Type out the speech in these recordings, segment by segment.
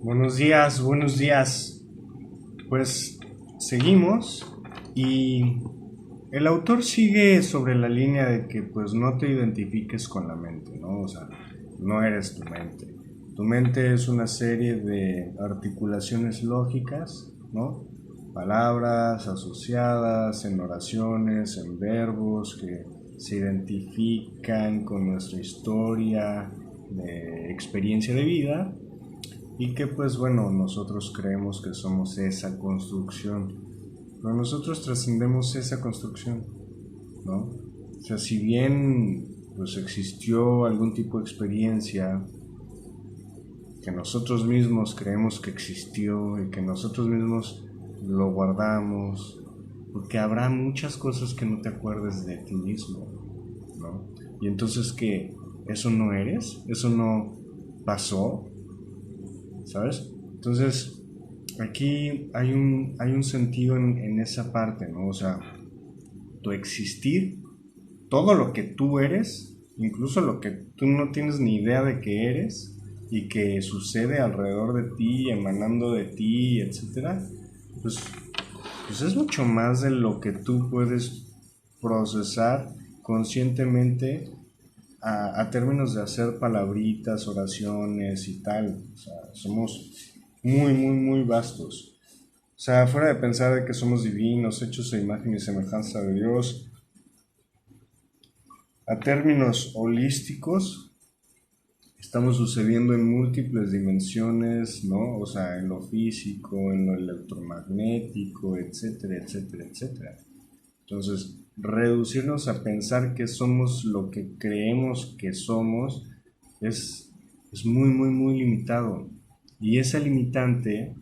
Buenos días, buenos días. Pues seguimos y el autor sigue sobre la línea de que pues no te identifiques con la mente, ¿no? O sea, no eres tu mente. Tu mente es una serie de articulaciones lógicas, ¿no? Palabras asociadas en oraciones, en verbos que se identifican con nuestra historia de experiencia de vida y que pues bueno, nosotros creemos que somos esa construcción, pero nosotros trascendemos esa construcción, ¿no? O sea, si bien pues existió algún tipo de experiencia que nosotros mismos creemos que existió y que nosotros mismos lo guardamos, porque habrá muchas cosas que no te acuerdes de ti mismo, ¿no? Y entonces que eso no eres, eso no pasó, ¿sabes? Entonces, aquí hay un sentido en esa parte, ¿no? O sea, tu existir, todo lo que tú eres, incluso lo que tú no tienes ni idea de que eres y que sucede alrededor de ti, emanando de ti, etcétera, pues, pues es mucho más de lo que tú puedes procesar conscientemente a términos de hacer palabritas, oraciones y tal. O sea, somos muy, muy, muy vastos. O sea, fuera de pensar de que somos divinos, hechos a imagen y semejanza de Dios, a términos holísticos, estamos sucediendo en múltiples dimensiones, ¿no? O sea, en lo físico, en lo electromagnético, etcétera, etcétera, etcétera. Entonces, reducirnos a pensar que somos lo que creemos que somos es, es muy, muy, muy limitado. Y esa limitante,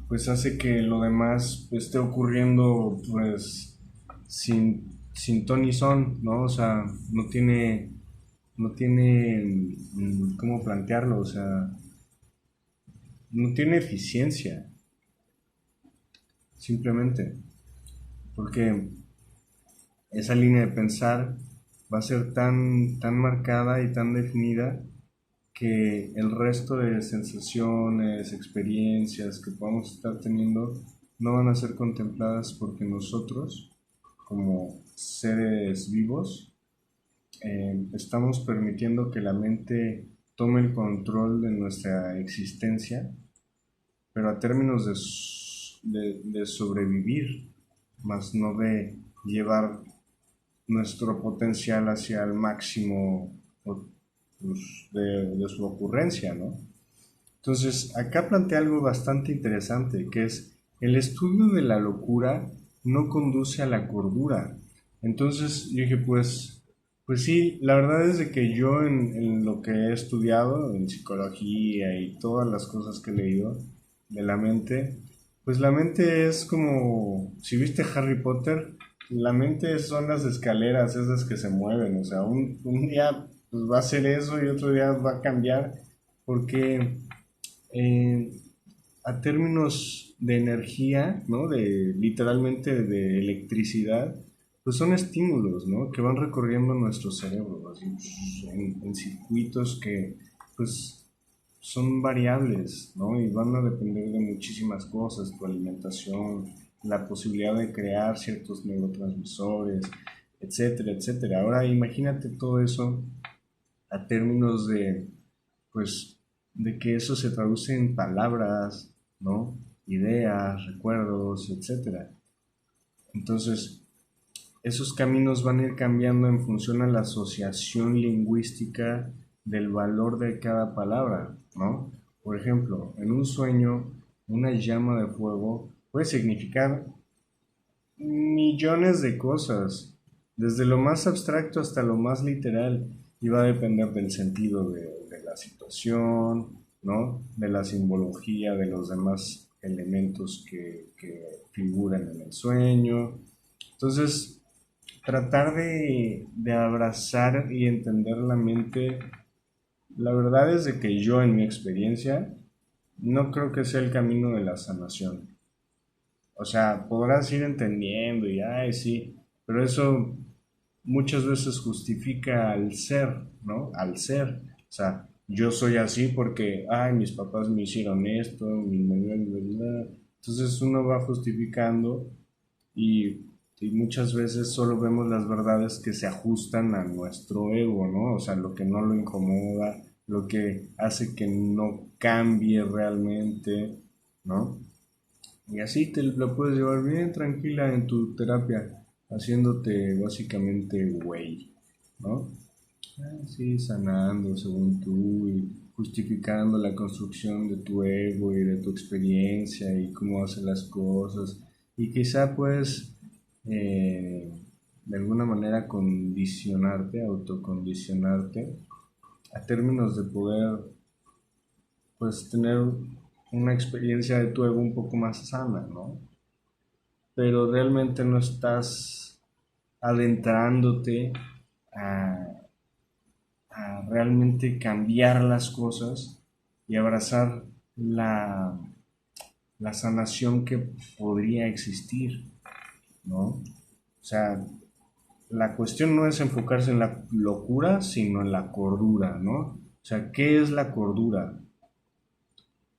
pues hace que lo demás esté ocurriendo, pues, sin ton ni son, ¿no? O sea, no tiene, ¿cómo plantearlo? O sea, no tiene eficiencia, simplemente. Porque esa línea de pensar va a ser tan, tan marcada y tan definida que el resto de sensaciones, experiencias que podamos estar teniendo no van a ser contempladas porque nosotros, como seres vivos, estamos permitiendo que la mente tome el control de nuestra existencia, pero a términos de sobrevivir, más no de llevar nuestro potencial hacia el máximo pues, de su ocurrencia, ¿no? Entonces, acá plantea algo bastante interesante, que es el estudio de la locura no conduce a la cordura. Entonces, yo dije, pues sí, la verdad es de que yo en lo que he estudiado, en psicología y todas las cosas que he leído de la mente, pues la mente es como, si viste Harry Potter, la mente son las escaleras esas que se mueven, o sea, un día pues, va a ser eso y otro día va a cambiar, porque eh, a términos de energía, ¿no? De literalmente de electricidad, pues son estímulos, ¿no? Que van recorriendo nuestro cerebro, así, en circuitos que, pues, son variables, ¿no? Y van a depender de muchísimas cosas, tu alimentación, la posibilidad de crear ciertos neurotransmisores, etcétera, etcétera. Ahora imagínate todo eso a términos de, pues, de que eso se traduce en palabras, ¿no? Ideas, recuerdos, etcétera. Entonces, esos caminos van a ir cambiando en función a la asociación lingüística del valor de cada palabra, ¿no? Por ejemplo, en un sueño, una llama de fuego puede significar millones de cosas, desde lo más abstracto hasta lo más literal, y va a depender del sentido de la situación, ¿no? De la simbología de los demás elementos que figuran en el sueño. Entonces, tratar de abrazar y entender la mente, la verdad es de que yo en mi experiencia no creo que sea el camino de la sanación. O sea, podrás ir entendiendo y, ay, sí, pero eso muchas veces justifica al ser, ¿no? Al ser. O sea, yo soy así porque, ay, mis papás me hicieron esto, mi mamá, entonces uno va justificando y, y muchas veces solo vemos las verdades que se ajustan a nuestro ego, ¿no? O sea, lo que no lo incomoda, lo que hace que no cambie realmente, ¿no? Y así te lo puedes llevar bien tranquila en tu terapia, haciéndote básicamente güey, ¿no? Sí, sanando según tú y justificando la construcción de tu ego y de tu experiencia y cómo haces las cosas. Y quizá puedes de alguna manera condicionarte, autocondicionarte a términos de poder pues tener una experiencia de tu ego un poco más sana, ¿no? Pero realmente no estás adentrándote a realmente cambiar las cosas y abrazar la sanación que podría existir, ¿no? O sea, la cuestión no es enfocarse en la locura, sino en la cordura, ¿no? O sea, ¿qué es la cordura?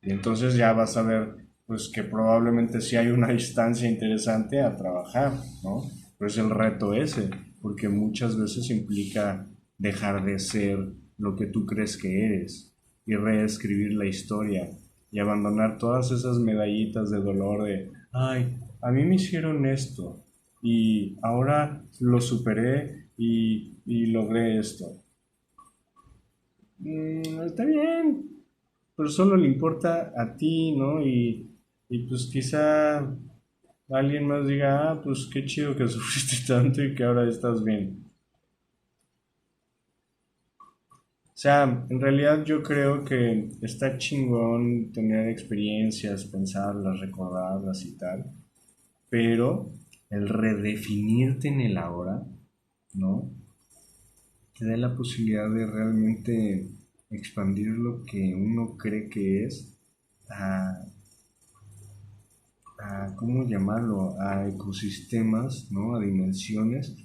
Y entonces ya vas a ver, pues que probablemente sí hay una distancia interesante a trabajar, ¿no? Pero es el reto ese, porque muchas veces implica dejar de ser lo que tú crees que eres y reescribir la historia y abandonar todas esas medallitas de dolor de, ay, a mí me hicieron esto y ahora lo superé y logré esto. Está bien, pero solo le importa a ti, ¿no? Y pues quizá alguien más diga, ah, pues qué chido que sufriste tanto y que ahora estás bien. O sea, en realidad yo creo que está chingón tener experiencias, pensarlas, recordarlas y tal, pero el redefinirte en el ahora, ¿no? Te da la posibilidad de realmente expandir lo que uno cree que es a ¿cómo llamarlo? A ecosistemas, ¿no? A dimensiones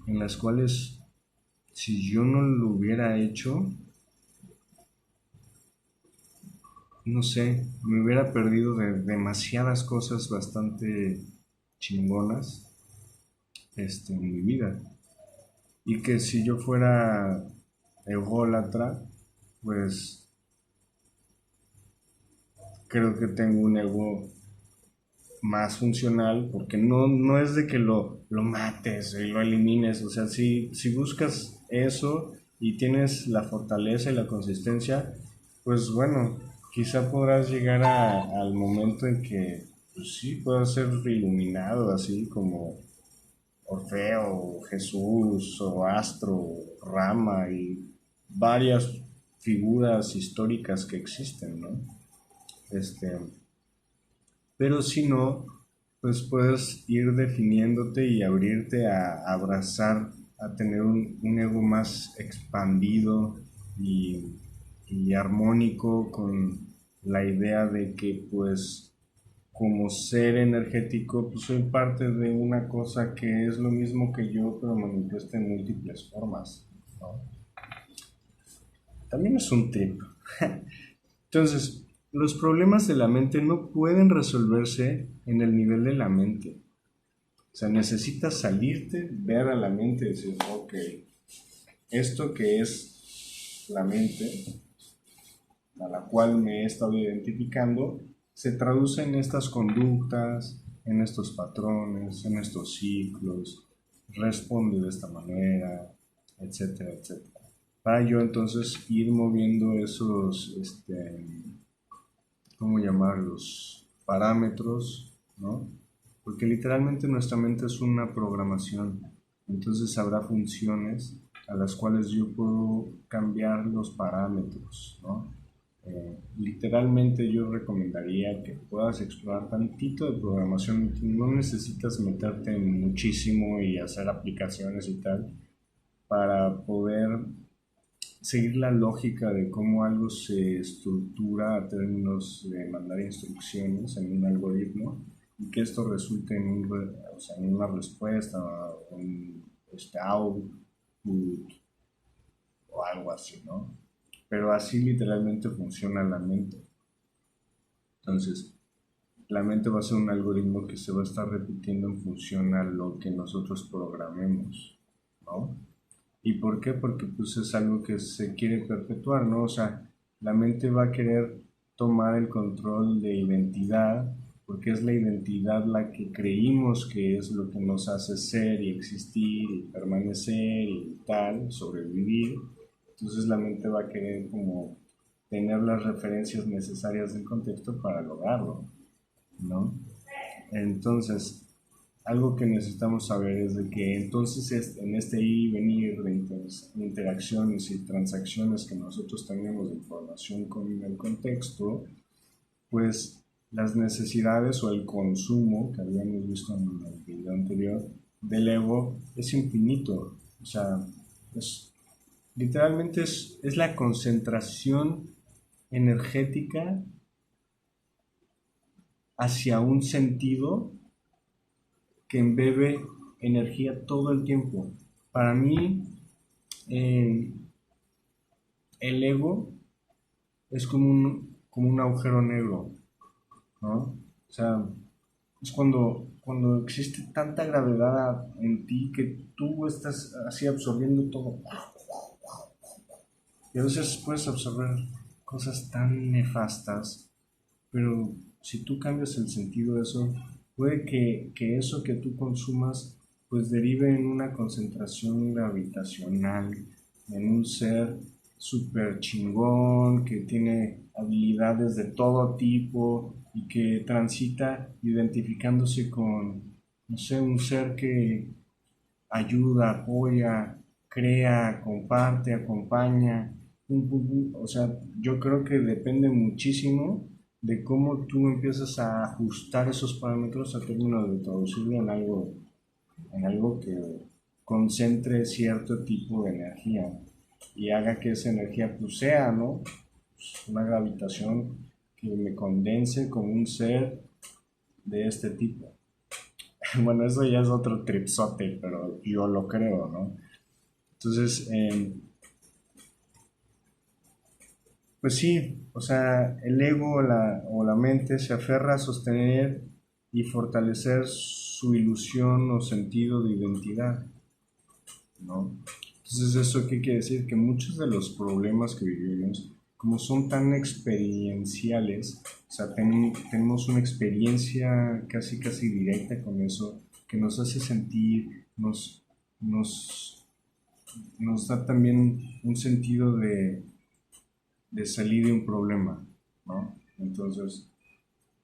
en las cuales si yo no lo hubiera hecho, no sé, me hubiera perdido de demasiadas cosas bastante chingonas en mi vida. Y que si yo fuera ególatra, pues creo que tengo un ego más funcional, porque no es de que lo mates y lo elimines, o sea, si buscas eso y tienes la fortaleza y la consistencia, pues bueno, quizá podrás llegar al momento en que, pues sí, puedas ser iluminado, así como Orfeo, Jesús, o Astro, Rama y varias figuras históricas que existen, ¿no? Este, pero si no, pues puedes ir definiéndote y abrirte a abrazar, a tener un ego más expandido y, y armónico con la idea de que pues como ser energético pues soy parte de una cosa que es lo mismo que yo pero manifiesta en múltiples formas, ¿no? También es un trip. Entonces, los problemas de la mente no pueden resolverse en el nivel de la mente. O sea, necesitas salirte, ver a la mente y decir, ok, esto que es la mente, a la cual me he estado identificando, se traduce en estas conductas, en estos patrones, en estos ciclos, responde de esta manera, etcétera, etcétera. Para yo entonces ir moviendo esos, ¿cómo llamarlos? Parámetros, ¿no? Porque literalmente nuestra mente es una programación, entonces habrá funciones a las cuales yo puedo cambiar los parámetros, ¿no? Literalmente yo recomendaría que puedas explorar tantito de programación, no necesitas meterte muchísimo y hacer aplicaciones y tal para poder seguir la lógica de cómo algo se estructura a términos de mandar instrucciones en un algoritmo y que esto resulte en, o sea, en una respuesta, un output o algo así, ¿no? pero así literalmente funciona la mente. Entonces, la mente va a ser un algoritmo que se va a estar repitiendo en función a lo que nosotros programemos, ¿no? ¿Y por qué? Porque pues es algo que se quiere perpetuar, ¿no? O sea, la mente va a querer tomar el control de identidad, porque es la identidad la que creímos que es lo que nos hace ser y existir y permanecer y tal, sobrevivir. Entonces la mente va a querer como tener las referencias necesarias del contexto para lograrlo, ¿no? Entonces, algo que necesitamos saber es de que entonces en este ir y venir de interacciones y transacciones que nosotros tenemos de información con el contexto, pues las necesidades o el consumo que habíamos visto en el video anterior del ego es infinito. O sea, literalmente es la concentración energética hacia un sentido que embebe energía todo el tiempo. Para mí, eh, el ego es como un agujero negro, ¿no? O sea, es cuando existe tanta gravedad en ti que tú estás así absorbiendo todo. Y a veces puedes absorber cosas tan nefastas, pero si tú cambias el sentido de eso, puede que eso que tú consumas pues derive en una concentración gravitacional, en un ser súper chingón, que tiene habilidades de todo tipo y que transita identificándose con, no sé, un ser que ayuda, apoya, crea, comparte, acompaña. O sea, yo creo que depende muchísimo de cómo tú empiezas a ajustar esos parámetros a términos de traducirlo en algo que concentre cierto tipo de energía y haga que esa energía pues sea, ¿no? Pues, una gravitación que me condense como un ser de este tipo. Bueno, eso ya es otro tripsote, pero yo lo creo, ¿no? Entonces, pues sí, o sea, el ego o la mente se aferra a sostener y fortalecer su ilusión o sentido de identidad, ¿no? Entonces, ¿eso qué quiere decir? Que muchos de los problemas que vivimos, como son tan experienciales, o sea, tenemos una experiencia casi casi directa con eso, que nos hace sentir, nos, nos da también un sentido de salir de un problema, ¿no? Entonces,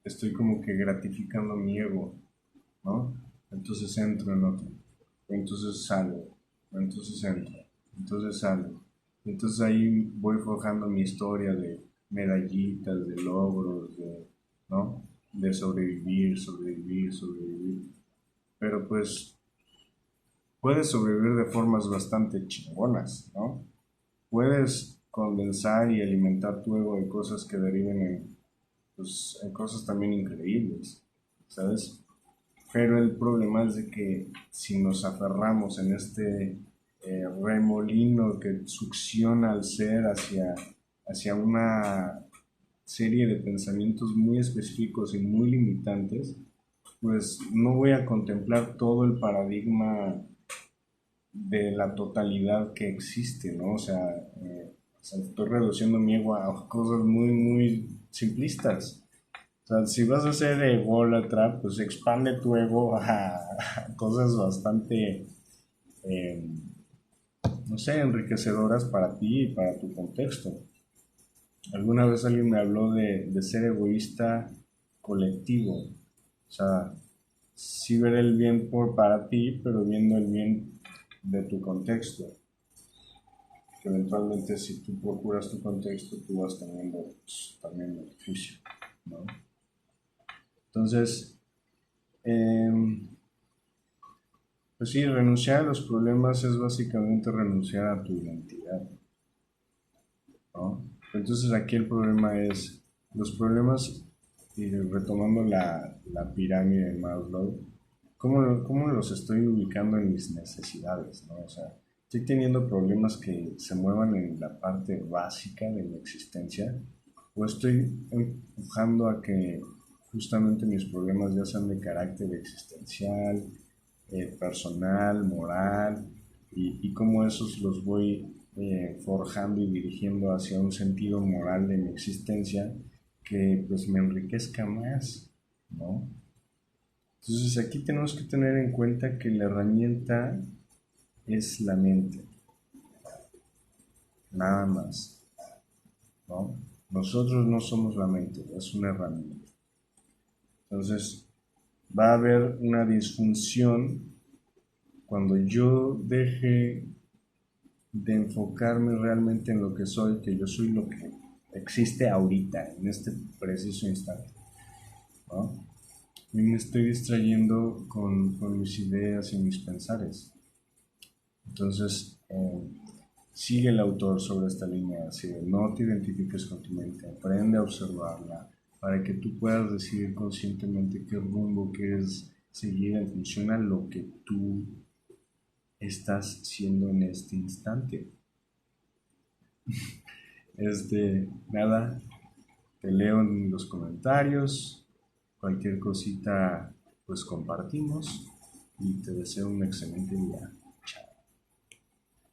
estoy como que gratificando mi ego, ¿no? Entonces entro en otro, entonces salgo, entonces entro, entonces salgo. Entonces ahí voy forjando mi historia de medallitas, de logros, ¿no? De sobrevivir, sobrevivir, sobrevivir. Pero pues puedes sobrevivir de formas bastante chingonas, ¿no? Puedes condensar y alimentar tu ego de cosas que deriven pues, en cosas también increíbles, ¿sabes? Pero el problema es de que si nos aferramos en este remolino que succiona al ser hacia una serie de pensamientos muy específicos y muy limitantes, pues no voy a contemplar todo el paradigma de la totalidad que existe, ¿no? O sea, estoy reduciendo mi ego a cosas muy, muy simplistas. O sea, si vas a ser ególatra, pues expande tu ego a cosas bastante, eh, no sé, enriquecedoras para ti y para tu contexto. Alguna vez alguien me habló de ser egoísta colectivo. O sea, sí ver el bien para ti, pero viendo el bien de tu contexto. Que eventualmente si tú procuras tu contexto, tú vas teniendo pues, también beneficio, ¿no? Entonces, eh, pues sí, renunciar a los problemas es básicamente renunciar a tu identidad, ¿no? Entonces aquí el problema es, los problemas, y retomando la pirámide de Maslow, ¿cómo los estoy ubicando en mis necesidades, ¿no? O sea, estoy teniendo problemas que se muevan en la parte básica de mi existencia, o estoy empujando a que justamente mis problemas ya sean de carácter existencial, personal, moral, y cómo esos los voy forjando y dirigiendo hacia un sentido moral de mi existencia que pues me enriquezca más, ¿no? Entonces aquí tenemos que tener en cuenta que la herramienta es la mente, nada más, ¿no? Nosotros no somos la mente, es una herramienta. Entonces va a haber una disfunción cuando yo deje de enfocarme realmente en lo que soy, que yo soy lo que existe ahorita, en este preciso instante, ¿no? Y me estoy distrayendo con mis ideas y mis pensares. Entonces, sigue el autor sobre esta línea, así de no te identifiques con tu mente, aprende a observarla para que tú puedas decidir conscientemente qué rumbo quieres seguir en función a lo que tú estás siendo en este instante. Nada, te leo en los comentarios, cualquier cosita pues compartimos y te deseo un excelente día.